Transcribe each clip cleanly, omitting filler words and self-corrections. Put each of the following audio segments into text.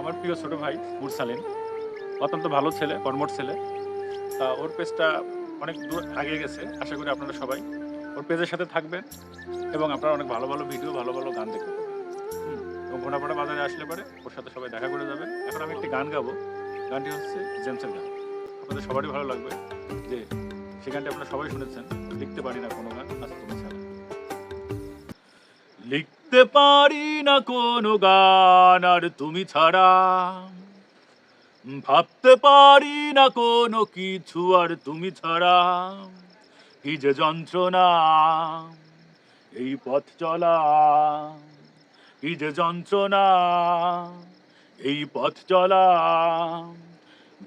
আমার প্রিয় ছোট ভাই মুরসালিন অত্যন্ত ভালো ছেলে, কর্মঠ ছেলে। ওর পেজটা অনেক দূর আগিয়ে গেছে। আশা করি আপনারা সবাই ওর পেজের সাথে থাকবেন এবং আপনারা অনেক ভালো, ভালো ভিডিও, ভালো, ভালো গান দেখতে পাবেন। হুম? এবং ঘোড়াপাড়া বাজারে আসলে পরে ওর সাথে সবাই দেখা করে যাবেন। এখন আমি একটি গান গাবো। গানটি হচ্ছে জেমসের গান। আপনাদের সবারই ভালো লাগবে যে সেই গানটি আপনারা সবাই শুনেছেন। লিখতে পারি না কোনো গান আজ তুমি ছাড়া। লিখতে পারি না কোনো গান আর তুমি ছাড়া, ভাবতে পারি না কোনো কিছু আর তুমি ছাড়া। কি যে যন্ত্রণা এই পথ চলা, কি যে যন্ত্রণা এই পথ চলা।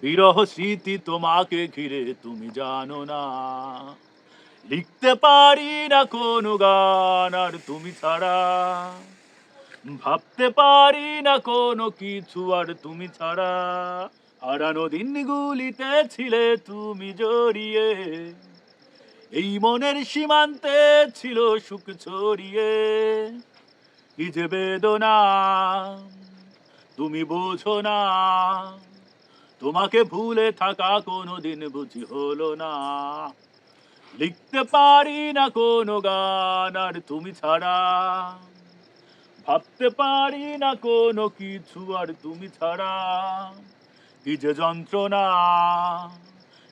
বিরহ স্মৃতি তোমাকে ঘিরে তুমি জানো না। লিখতে পারি না কোনো গান আর তুমি ছাড়া, ভাবতে পারি না কোনো কিছু আর তুমি ছাড়া। হারানো দিনগুলিতে ছিলে তুমি জড়িয়ে, এই মনের সীমান্তে ছিল সুখ ছড়িয়ে। কি যে বেদনা তুমি বোঝো না, তোমাকে ভুলে থাকা কোনোদিন বুঝি হলো না। লিখতে পারি না কোনো গান আর তুমি ছাড়া, ভাবতে পারি না কোনো কিছু আর তুমি ছাড়া। কি যে যন্ত্রণা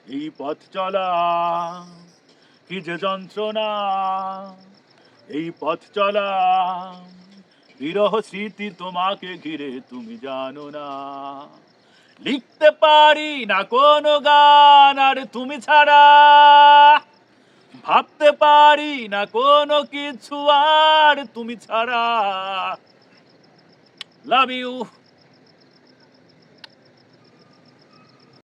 এই পথ চলা, কি যে যন্ত্রণা এই পথ চলা। বিরহ স্মৃতি তোমাকে ঘিরে তুমি জানো না। লিখতে পারি না কোনো গান আর তুমি ছাড়া, ভাবতে পারি না কোনো কিছু আর তুমি ছাড়া। Love you.